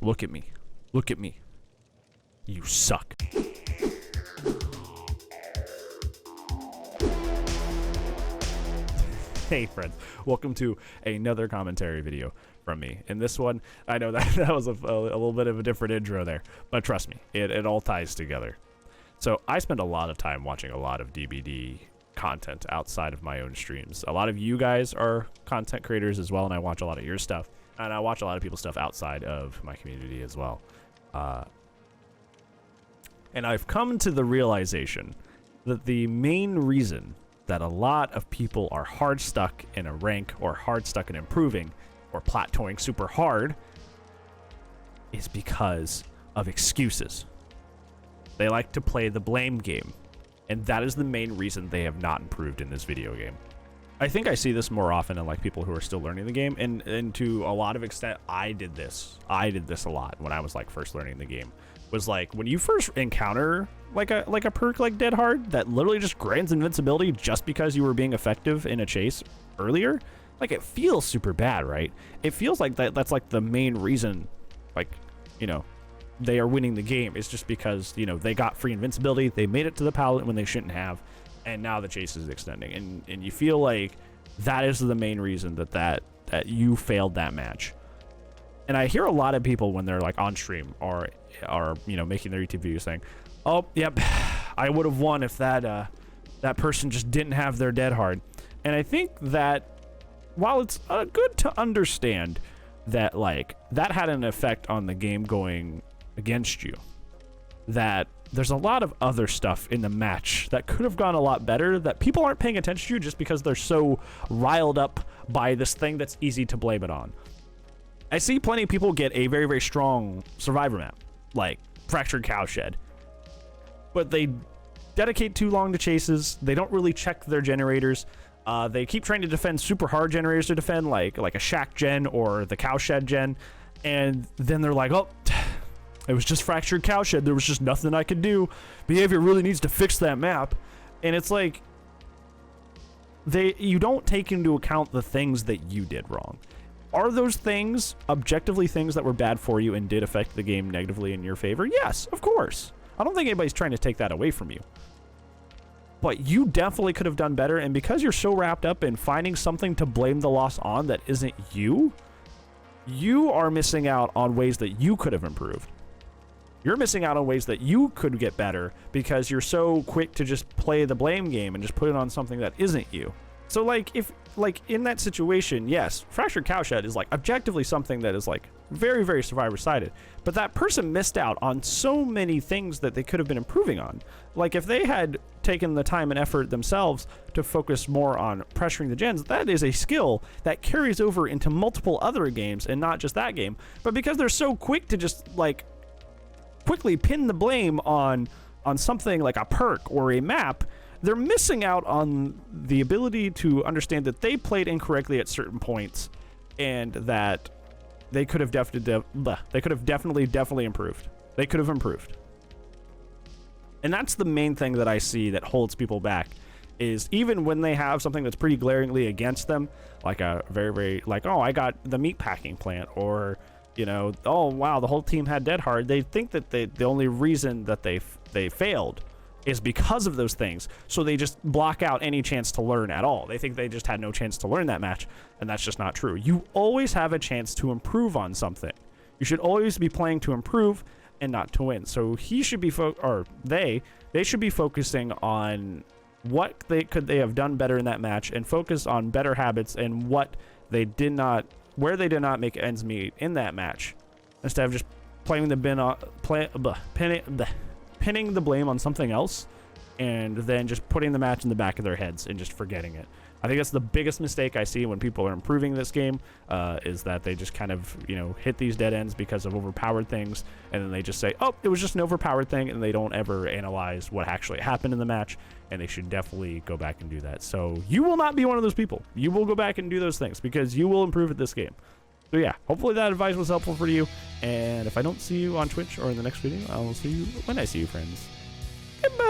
Look at me. Look at me. You suck. Hey friends, welcome to another commentary video from me. In this one, I know that was a little bit of a different intro there, but trust me, it all ties together. So I spend a lot of time watching a lot of DBD content outside of my own streams. A lot of you guys are content creators as well, and I watch a lot of your stuff, and I watch a lot of people's stuff outside of my community as well. And I've come to the realization that the main reason that a lot of people are hard stuck in a rank or hard stuck in improving or plateauing super hard is because of excuses. They like to play the blame game, and that is the main reason they have not improved in this video game. I think I see this more often in like people who are still learning the game, and to a lot of extent I did this a lot when I was like first learning the game. Was like when you first encounter like a perk like Dead Hard that literally just grants invincibility just because you were being effective in a chase earlier, like it feels super bad, right? It feels like that's like the main reason, like, you know, they are winning the game is just because, you know, they got free invincibility, they made it to the pallet when they shouldn't have, and now the chase is extending, and you feel like that is the main reason that you failed that match. And I hear a lot of people when they're like on stream or are, you know, making their YouTube videos saying, "Oh, yep, I would have won if that person just didn't have their Dead Hard." And I think that while it's good to understand that like that had an effect on the game going against you, that there's a lot of other stuff in the match that could have gone a lot better that people aren't paying attention to just because they're so riled up by this thing that's easy to blame it on. I see plenty of people get a very, very strong survivor map, like Fractured Cowshed, but they dedicate too long to chases. They don't really check their generators. They keep trying to defend super hard generators to defend, like a Shack gen or the Cowshed gen, and then they're like, "Oh, it was just Fractured Cowshed. There was just nothing I could do. Behavior really needs to fix that map." And it's like you don't take into account the things that you did wrong. Are those things objectively things that were bad for you and did affect the game negatively in your favor? Yes, of course. I don't think anybody's trying to take that away from you. But you definitely could have done better, and because you're so wrapped up in finding something to blame the loss on that isn't you, you are missing out on ways that you could have improved. You're missing out on ways that you could get better because you're so quick to just play the blame game and just put it on something that isn't you. So like if like in that situation, yes, Fractured Cowshed is like objectively something that is like very, very survivor sided, but that person missed out on so many things that they could have been improving on. Like if they had taken the time and effort themselves to focus more on pressuring the gens, that is a skill that carries over into multiple other games and not just that game. But because they're so quick to just like quickly pin the blame on something like a perk or a map, they're missing out on the ability to understand that they played incorrectly at certain points, and that they could have definitely improved. They could have improved. And that's the main thing that I see that holds people back, is even when they have something that's pretty glaringly against them, like a very, very, like, oh, I got the meat packing plant, or, you know, oh, wow, the whole team had Dead Hard. They think that the only reason that they failed is because of those things, so they just block out any chance to learn at all. They think they just had no chance to learn that match, and that's just not true. You always have a chance to improve on something. You should always be playing to improve and not to win. So he should be they should be focusing on what they have done better in that match, and focus on better habits and what they did not, where they did not make ends meet in that match, instead of just playing the pinning the blame on something else and then just putting the match in the back of their heads and just forgetting it. I think that's the biggest mistake I see when people are improving this game, is that they just kind of, you know, hit these dead ends because of overpowered things, and then they just say, oh, it was just an overpowered thing, and they don't ever analyze what actually happened in the match, and they should definitely go back and do that. So you will not be one of those people. You will go back and do those things because you will improve at this game. So yeah, hopefully that advice was helpful for you, and if I don't see you on Twitch or in the next video, I will see you when I see you, friends. Goodbye!